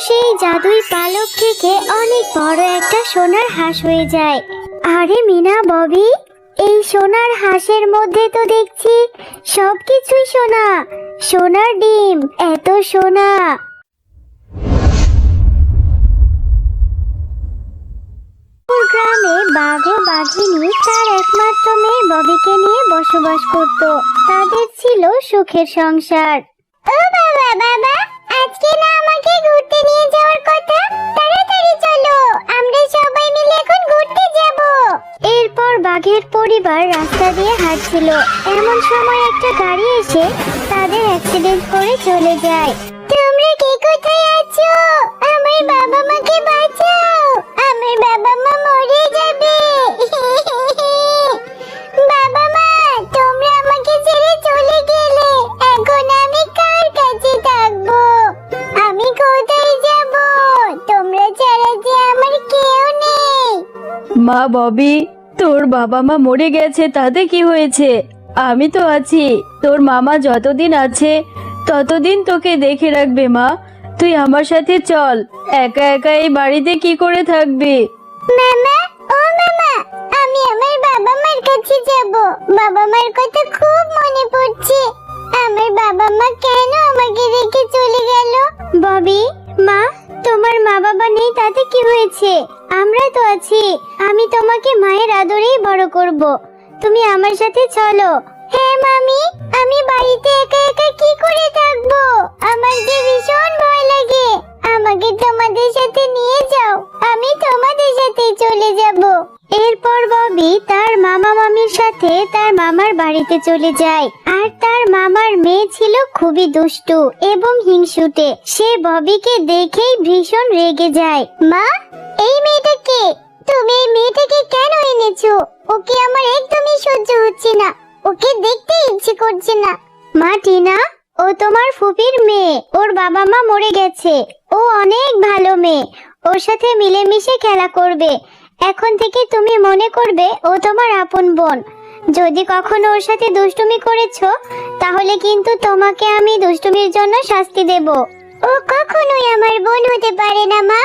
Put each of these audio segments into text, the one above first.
সেই জাদুই পালক থেকে অনেক বড় একটা সোনার হাঁস হয়ে যায়। আরে মিনা, ববি, এই সোনার হাঁসের মধ্যে তো দেখছি সবকিছুই সোনা, সোনার ডিম, এত সোনা। গ্রামে বাঘ ও বাঘিনী তার একমাত্র মেয়ে ববিকে নিয়ে বসবাস করত। তাদের ছিল সুখের সংসার। ও বাবা, বাবা, আজকে না আমাকে ঘুরতে নিয়ে যাওয়ার কথা? তাড়াতাড়ি চলো, আমরা সবাই মিলে এখন ঘুরতে যাব। এরপর বাঘের পরিবার রাস্তা দিয়ে হাঁটছিল, এমন সময় একটা গাড়ি এসে তাদের অ্যাক্সিডেন্ট করে চলে যায়। তোমরা কে কোথায় আছো? আমার বাবা মাকে বাঁচাও, আমার বাবা মা মরে যাবে। বাবা মা, তোমরা আমাকে ছেড়ে চলে গেলে এখন আমি কার কাছে থাকবো? আমি কোথায় যাব? তোমরা ছাড়া যে আমার কেউ নেই। মা ববি, তোর বাবা মা মরে গেছে, তাতে কি হয়েছে? আমি তো আছি। তোর মামা যতদিন আছে ততদিন তোকে দেখে রাখবে। মা, তুই আমার সাথে চল। একা একা এই বাড়িতে কি করে থাকবি? মামা, ও মামা, আমি আমার বাবা মার কাছে যাব। বাবা মার কথা খুব মনে পড়ছে। আমার বাবা মা কেন আমাকে রেখে চলে গেল? ববি, মা, তোমার মা বাবা নেই তাতে কি হয়েছে? আমরা তো আছি। আমি তোমাকে মায়ের আদরেই বড় করব। তুমি আমার সাথে চলো। হ্যাঁ মামি, আমি বাড়িতে একা একা কি করে থাকবো? আমার যে ভীষণ ভয় লাগে। আমাকে তোমাদের সাথে নিয়ে যাও, আমি তোমাদের সাথে চলে যাব। এরপর ববি তার মামা মামির সাথে তার মামার বাড়িতে চলে যায়। আর তার মামার মেয়ে ছিল খুবই দুষ্টু এবং হিংসুটে। সে ববিকে দেখেই ভীষণ রেগে যায়। মা, এই মেয়েটাকে, তুমি এই মেয়েটাকে কেন এনেছো? ওকে আমার একদমই সহ্য হচ্ছে না, ওকে দেখতে ইচ্ছে করছে না। মা টিনা, ও তোমার ফুপির মেয়ে, ওর বাবা মা মরে গেছে। ও অনেক ভালো মেয়ে, ওর সাথে মিলেমিশে খেলা করবে। এখন থেকে তুমি মনে করবে ও তোমার আপন বোন। যদি কখনো ওর সাথে দুষ্টুমি করেছো তাহলে কিন্তু তোমাকে আমি দুষ্টুমির জন্য শাস্তি দেব। ও কখনোই আমার বোন হতে পারে না মা,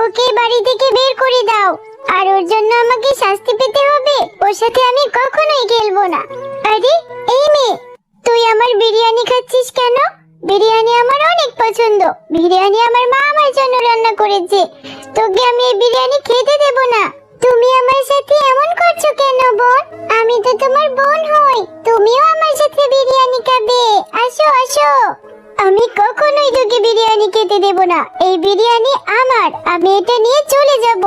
ওকে বাড়ি থেকে বের করে দাও। আর ওর জন্য আমাকে শাস্তি পেতে হবে? ওর সাথে আমি কখনোই খেলবো না। আরে এই মেয়ে, তুই আমার বিরিয়ানি খাচ্ছিস কেন? বিরিয়ানি আমার অনেক পছন্দ। বিরিয়ানি আমার মা আমার জন্য রান্না করেছে। তোকে আমি এই বিরিয়ানি খেতে দেব না। তুমি আমার সাথে এমন করছো কেন বোন? আমি তো তোমার বোন হই, তুমিও আমার সাথে বিরিয়ানি খাবে। আসো আসো। আমি কখনোই তোকে বিরিয়ানি খেতে দেব না। এই বিরিয়ানি আমার, আমি এটা নিয়ে চলে যাব।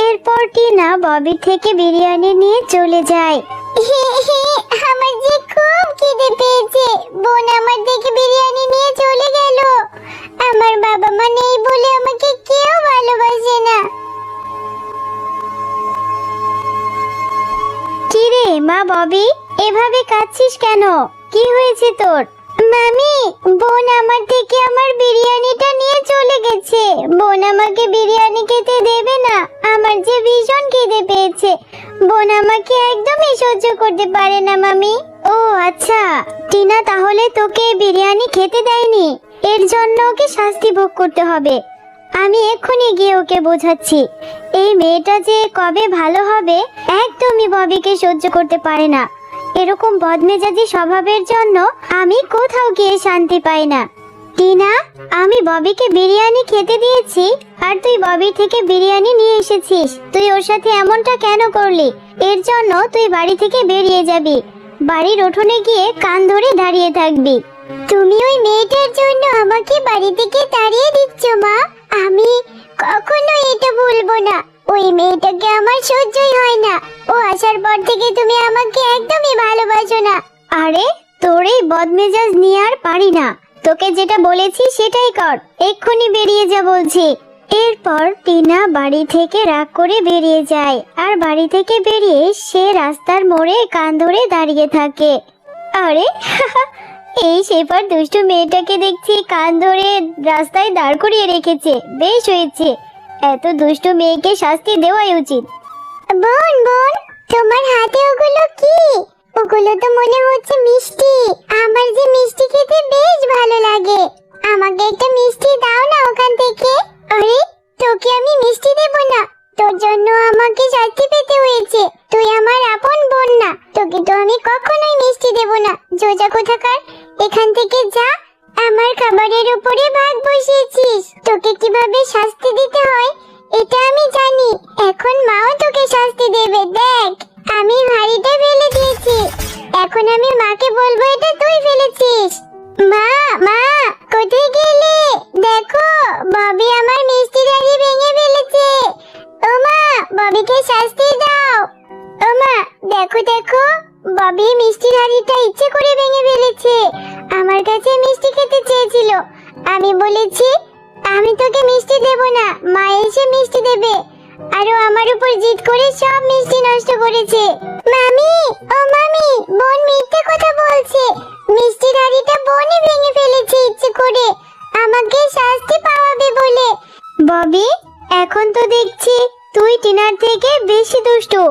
এরপর টিনা ববি থেকে বিরিয়ানি নিয়ে চলে যায়। আমার যে খুব খিদে পেয়েছে। বোন আমার থেকে বিরিয়ানি নিয়ে চলে গেল। আমার বাবা মা নেই বলে আমাকে কেউ ভালোবাসে না। কি রে মা ববি, এভাবে কাঁদছিস কেন? কি হয়েছে তোর? মামি, বোন আমার থেকে আমার বিরিয়ানিটা নিয়ে চলে গেছে। বোন আমাকে বিরিয়ানি খেতে দেবে না। আমার যে ভীষণ খিদে পেয়েছে। বোন আমাকে একদমই সহ্য করতে পারে না মামি। ও আচ্ছা টিনা, তাহলে তোকে বিরিয়ানি খেতে দেয়নি, এর জন্য ওকে শাস্তি ভোগ করতে হবে। আমি এক্ষুনি গিয়ে ওকে বোঝাচ্ছি। এই মেয়েটা যে কবে ভালো হবে একদমই ববিকে সহ্য করতে পারে না। এরকম বদমেজাজি স্বভাবের জন্য আমি কোথাও গিয়ে শান্তি পাই না। টিনা, আমি ববিকে বিরিয়ানি খেতে দিয়েছি আর তুই ববি থেকে বিরিয়ানি নিয়ে এসেছিস। তুই ওর সাথে এমনটা কেন করলি? এর জন্য তুই বাড়ি থেকে বেরিয়ে যাবি। বাড়ির উঠোনে গিয়ে কান ধরে দাঁড়িয়ে থাকবি। তুমি ওই মেয়েটার জন্য আমাকে বাড়ি থেকে তাড়িয়ে দিচ্ছ মা। আমি কখনো এটা ভুলবো না। ওই মেয়েটাকে আমার সহ্যই হয় না। ও আসার পর থেকে তুমি আমাকে একদমই ভালোবাসো না। আরে তোর এই বদমেজাজ নিয়ে আর পারি না। তোকে যেটা বলেছি সেটাই কর, এক্ষুনি বেরিয়ে যা বলছি। এরপর টিনা বাড়ি থেকে রাগ করে বেরিয়ে যায়। আর বাড়ি থেকে বেরিয়ে সে রাস্তার মোড়ে কান ধরে দাঁড়িয়ে থাকে। আরে এই সেবার দুষ্টু মেয়েটাকে দেখছি কান ধরে রাস্তায় দাঁড় করিয়ে রেখেছে। বেশ হয়েছে, এত দুষ্টু মেয়েকে শাস্তি দেওয়াই উচিত। বোন বোন, তোমার হাতে ওগুলো কি? ওগুলো তো মনে হচ্ছে মিষ্টি। আমার যে মিষ্টি খেতে বেশ ভালো লাগে। আমাকে একটা মিষ্টি দাও না ওখান থেকে। তোকে কিভাবে শাস্তি দিতে হয় এটা আমি জানি। এখন মাও তোকে শাস্তি দেবে। দেখ, আমি হাড়িটা ফেলে দিয়েছি। এখন আমি মাকে বলবো এটা তুই ফেলেছিস। মা, মা, কোথায় গেলে? দেখো, ববি আমার মিষ্টির হাড়ি ভেঙে ফেলেছে। ও মা, ববিকে শাস্তি দাও। ও মা, দেখো দেখো, ববি মিষ্টির হাড়িটা ইচ্ছে করে ভেঙে ফেলেছে। আমার কাছে মিষ্টি খেতে চেয়েছিল। আমি বলেছি আমি তোকে মিষ্টি দেব না, মা এসে মিষ্টি দেবে। আরো আমার উপর জিদ করে সব মিষ্টি নষ্ট করেছে। মামি, ও মামি, বোন মিথ্যে কথা বলছে। মিষ্টির হাড়িটা বোনই ভেঙে ফেলেছে ইচ্ছে করে, আমাকে শাস্তি পাওয়াবে বলে। ববি, এখন তো দেখছি তুই টিনার থেকে বেশি দুষ্টু।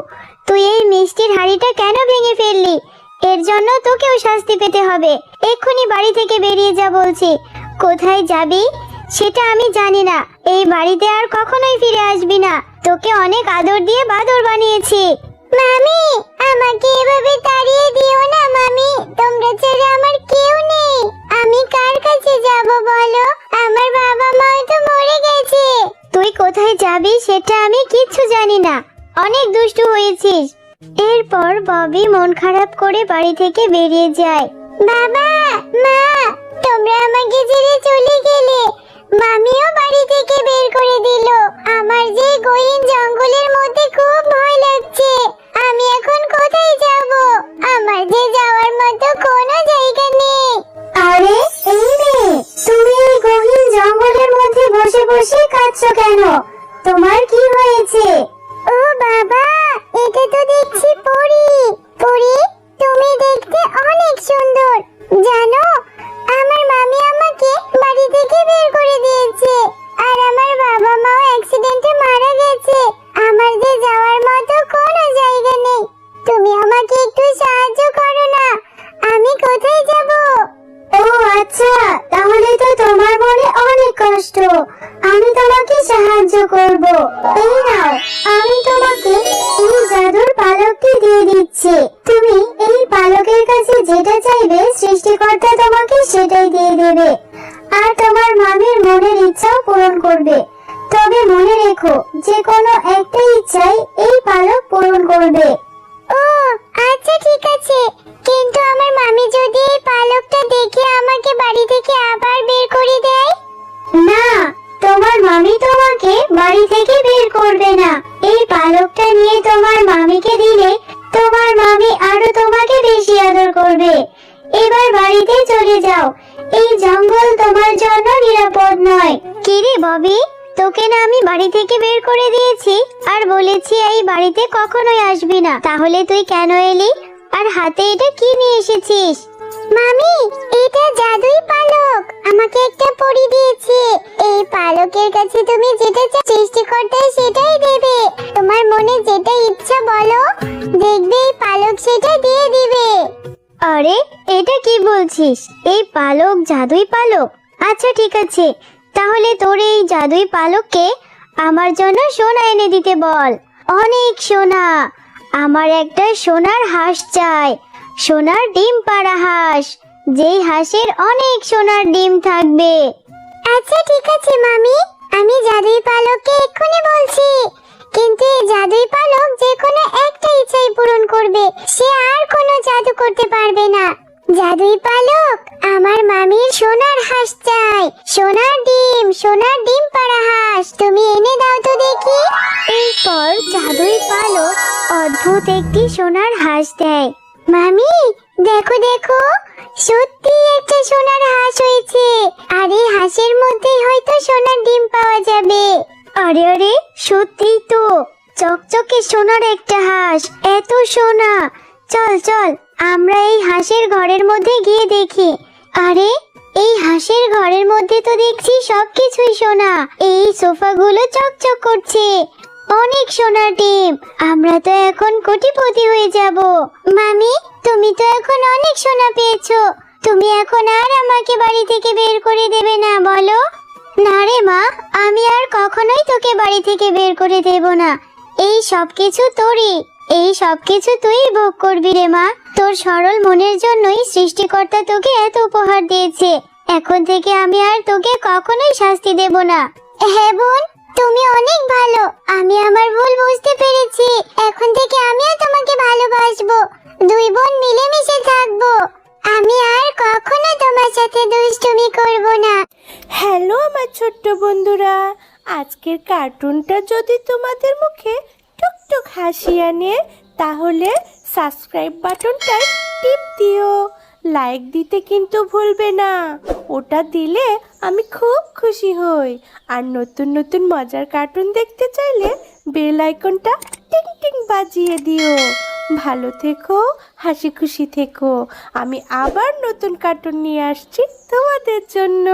তুই এই মিষ্টির হাড়িটা কেন ভেঙে ফেললি? এর জন্য তোকেও শাস্তি পেতে হবে। এক্ষুনি বাড়ি থেকে বেরিয়ে যা বলছি। কোথায় যাবি সেটা আমি জানি না। এই বাড়িতে আর কখনোই ফিরে আসবি না। তোকে অনেক আদর দিয়ে বাদর বানিয়েছি। মামি, আমাকে এভাবে তাড়িয়ে দিও না মামি। তোমরা ছাড়া আমার কেউ নেই। আমি কার কাছে যাব বলো? আমার বাবা মা তো মরে গেছে। তুই কোথায় যাবি সেটা আমি কিচ্ছু জানি না। অনেক দুষ্টু হয়েছিস। এরপর ববি মন খারাপ করে বাড়ি থেকে বেরিয়ে যায়। বাবা, মা, তোমরা আমাকে ছেড়ে চলে গেলে। মামিও বাড়ি থেকে বের করে দিল। আমার যে গহীন জঙ্গলের মধ্যে খুব ভয় লাগছে। আমি এখন কোথায় যাব? আমার যে যাওয়ার মতো কোনো জায়গা নেই। আরে এই মেয়ে, তুমি এই গহীন জঙ্গলের মধ্যে বসে বসে কাঁদছো কেন? তোমার কি হয়েছে? ও বাবা, এটা তো দেখছি পরী। পরী, তুমি দেখতে অনেক সুন্দর। জানো, আমার মামি আমাকে বাড়ি থেকে বের করে দিয়েছে। আর আমার বাবা মাও অ্যাক্সিডেন্টে মারা গেছে। আমার যে যাওয়ার মতো কোনো জায়গা নেই। তুমি আমাকে একটু সাহায্য করো না। আমি কোথায় যাব? ও আচ্ছা, তাহলে তো তোমার মনে অনেক কষ্ট। আমি তোমাকে সাহায্য করব। এই নাও, আমি তোমাকে এই জাদুর পালকটি দিয়ে দিচ্ছি। তুমি এই পালকের কাছে যেটা চাইবে সৃষ্টিকর্তা তোমাকে সেটাই দিয়ে দেবে। আর তোমার মামির মনের ইচ্ছাও পূরণ করবে। তবে মনে রেখো, যে কোনো একটা ইচ্ছাই এই পালক পূরণ করবে। ও আচ্ছা, ঠিক আছে। কিন্তু আমার মামি যদি এই পালকটা দেখে আমাকে বাড়ি থেকে আবার বের করে দেয়? না, তোমার মামি তোমাকে বাড়ি থেকে বের করবে না। এই পালকটা নিয়ে তোমার মামিকে দিলে তোমার মামি আরো তোমাকে বেশি আদর করবে। এবার বাড়িতে চলে যাও। এই জঙ্গল তোমার জন্য নিরাপদ নয়। কি রে ববি, তোকে না আমি বাড়ি থেকে বের করে দিয়েছি আর বলেছি এই বাড়িতে কখনোই আসবি না। তাহলে তুই কেন এলি? আর হাতে এটা কি নিয়ে এসেছিস? মামি, এটা জাদুই পালক। আমাকে একটা পরী দিয়েছে। এই পালকের কাছে তুমি যেটা চাও সৃষ্টিকর্তা সেটাই দেবে। তোমার মনে যেটা ইচ্ছা বলো, দেখবে এই পালক সেটা দিয়ে দিবে। আরে, এটা কি বলছিস? এই পালক জাদুই পালক? আচ্ছা ঠিক আছে, তাহলে তোর এই জাদুই পালককে আমার জন্য সোনা এনে দিতে বল। অনেক সোনা। আমার একটা সোনার হাঁস চাই। সোনার ডিম পাড়া হাঁস, যেই হাঁসের অনেক সোনার ডিম থাকবে। আচ্ছা ঠিক আছে মামি, আমি জাদুই পালককে এক্ষুনি বলছি। কিন্তু এই জাদুই পালক যে কোনো একটা ইচ্ছাই পূরণ করবে। সে আর কোনো জাদু করতে পারবে না। জাদুই পালক, আমার মামির সোনার হাঁস চাই। সোনার ডিম পাড়া হাঁস তুমি এনে দাও তো দেখি। এরপর জাদুই পালক অদ্ভুত একটি সোনার হাঁস দেয়। মামি, দেখো দেখো, সত্যি একটা সোনার হাঁস হয়েছে। আর এই হাঁসের মধ্যেই হয়তো সোনার ডিম পাওয়া যাবে। আরে আরে, সত্যিই তো, চকচকে সোনার একটা হাঁস। এত সোনা! চল চল, আমরা এই হাঁসের ঘরের মধ্যে গিয়ে দেখি। আরে, এই হাঁসের ঘরের মধ্যে তো দেখছি সবকিছুই সোনা। এই সোফাগুলো চকচক করছে। অনেক সোনার ডিম। আমরা তো এখন কোটিপতি হয়ে যাব। মামি, তুমি তো এখন অনেক সোনা পেয়েছো। তুমি এখন আর আমাকে বাড়ি থেকে বের করে দেবে না বলো? না রে মা, আমি আর কখনোই তোকে বাড়ি থেকে বের করে দেব না। এই সবকিছু তোরই। এই সবকিছু তুই ভোগ করবি রে মা। তোর সরল মনের জন্যই সৃষ্টিকর্তা তোকে এত উপহার দিয়েছে। এখন থেকে আমি আর তোকে কখনোই শাস্তি দেব না। হ্যাঁ বোন, তুমি অনেক ভালো। আমি আমার ভুল বুঝতে পেরেছি। এখন থেকে আমিও তোমাকে ভালোবাসবো। দুই বোন মিলেমিশে থাকবো। আমি আর কখনো তোমার সাথে দুষ্টুমি করব না। হ্যালো আমার ছোট্ট বন্ধুরা, আজকের কার্টুনটা যদি তোমাদের মুখে টুকটুক হাসি আনে তাহলে সাবস্ক্রাইব বাটনটায় টিপ দিও। লাইক দিতে কিন্তু ভুলবে না, ওটা দিলে আমি খুব খুশি হই। আর নতুন নতুন মজার কার্টুন দেখতে চাইলে বেল আইকনটা টিং টিং বাজিয়ে দিও। ভালো থেকো, হাসি খুশি থেকো। আমি আবার নতুন কার্টুন নিয়ে আসছি তোমাদের জন্য।